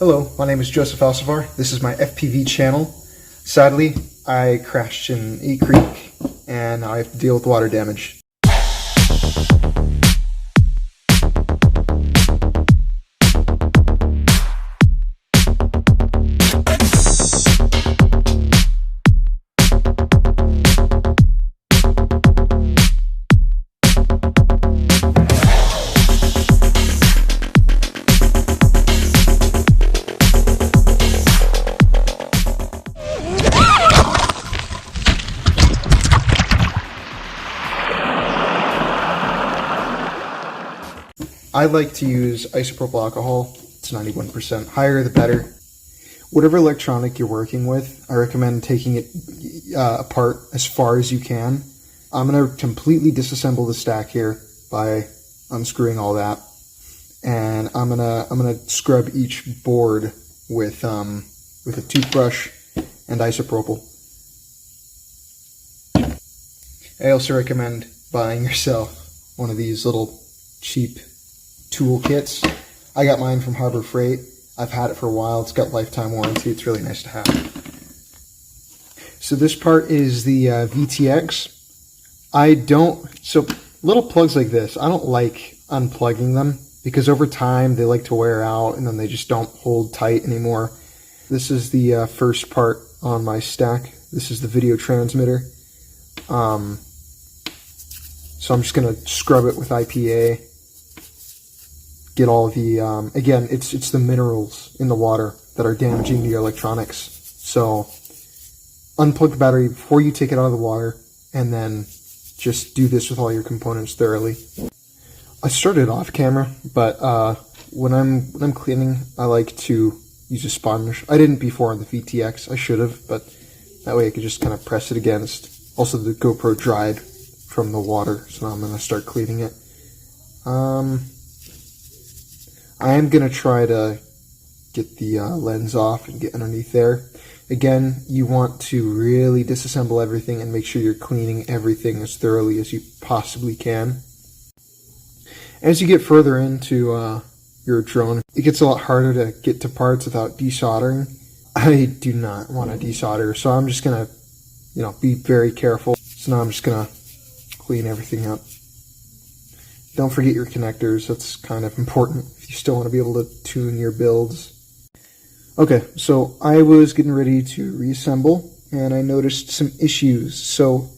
Hello, my name is Joseph Alcivar. This is my FPV channel. Sadly, I crashed in a creek and I have to deal with water damage. I like to use isopropyl alcohol. It's 91%. Higher the better. Whatever electronic you're working with, I recommend taking it apart as far as you can. I'm going to completely disassemble the stack here by unscrewing all that, and I'm gonna scrub each board with a toothbrush and isopropyl. I also recommend buying yourself one of these little cheap tool kits. I got mine from Harbor Freight. I've had it for a while. It's got lifetime warranty. It's really nice to have. So this part is the VTX. So little plugs like this, I don't like unplugging them because over time they like to wear out and then they just don't hold tight anymore. This is the first part on my stack. This is the video transmitter. So I'm just going to scrub it with IPA. Get all the, again, it's the minerals in the water that are damaging the electronics. So unplug the battery before you take it out of the water, and then just do this with all your components thoroughly. I started off camera, but when I'm cleaning, I like to use a sponge. I didn't before on the VTX. I should have, but that way I could just kind of press it against. Also, the GoPro dried from the water, so now I'm going to start cleaning it. I am going to try to get the lens off and get underneath there. Again, you want to really disassemble everything and make sure you're cleaning everything as thoroughly as you possibly can. As you get further into your drone, it gets a lot harder to get to parts without desoldering. I do not want to desolder, so I'm just going to, be very careful. So now I'm just going to clean everything up. Don't forget your connectors. That's kind of important if you still want to be able to tune your builds. Okay, so I was getting ready to reassemble, and I noticed some issues. So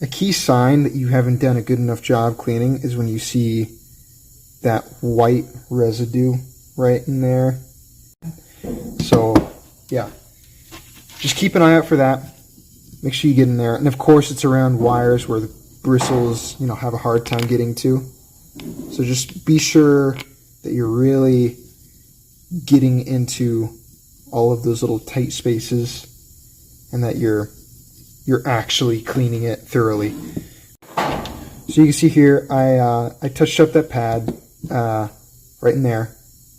a key sign that you haven't done a good enough job cleaning is when you see that white residue right in there. So yeah, just keep an eye out for that. Make sure you get in there. And of course it's around wires where the bristles, have a hard time getting to. So just be sure that you're really getting into all of those little tight spaces and that you're actually cleaning it thoroughly. So you can see here, I touched up that pad right in there.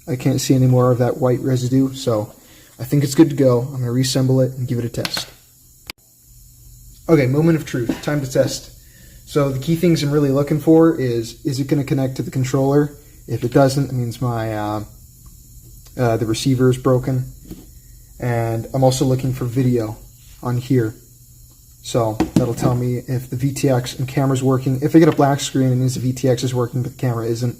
I can't see any more of that white residue, so I think it's good to go. I'm going to reassemble it and give it a test. Okay, moment of truth. Time to test. So the key things I'm really looking for is it going to connect to the controller? If it doesn't, it means my the receiver is broken. And I'm also looking for video on here. So that'll tell me if the VTX and camera's working. If I get a black screen, it means the VTX is working, but the camera isn't.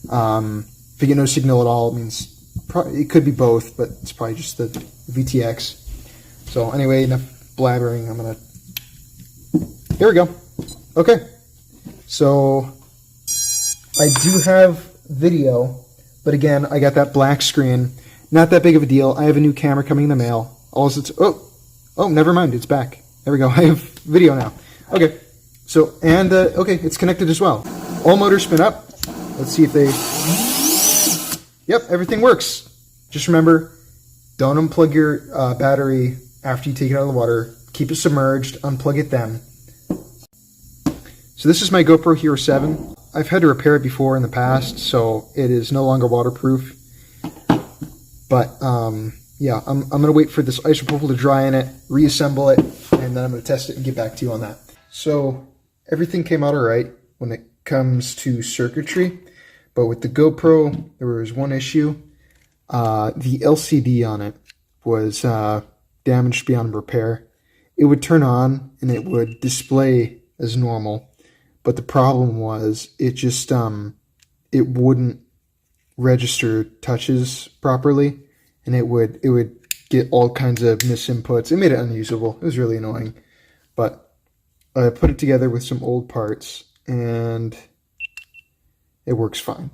If I get no signal at all, it means it could be both, but it's probably just the VTX. So anyway, enough blabbering. Here we go. Okay, so I do have video, but again, I got that black screen. Not that big of a deal. I have a new camera coming in the mail. Oh, never mind. It's back. There we go. I have video now. Okay, so, and, okay, it's connected as well. All motors spin up. Let's see if they... Yep, everything works. Just remember, don't unplug your battery after you take it out of the water. Keep it submerged. Unplug it then. So this is my GoPro Hero 7. I've had to repair it before in the past, so it is no longer waterproof. But yeah, I'm going to wait for this isopropyl to dry in it, reassemble it, and then I'm going to test it and get back to you on that. So everything came out alright when it comes to circuitry, but with the GoPro, there was one issue. the LCD on it was damaged beyond repair. It would turn on and it would display as normal, but the problem was it just it wouldn't register touches properly, and it would get all kinds of misinputs. It made it unusable. It was really annoying, but I put it together with some old parts and it works fine.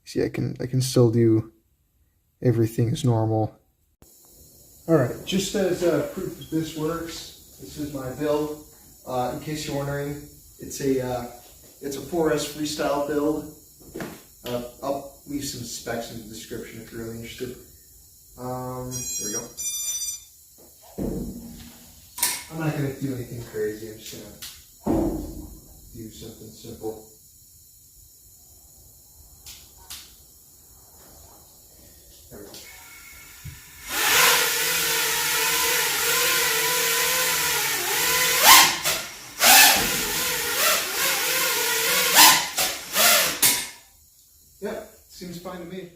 See, I can still do everything as normal. All right, just as proof that this works, this is my build. In case you're wondering, it's a 4S freestyle build. I'll leave some specs in the description if you're really interested. There we go. I'm not going to do anything crazy. I'm just going to do something simple. There we go. Yep, seems fine to me.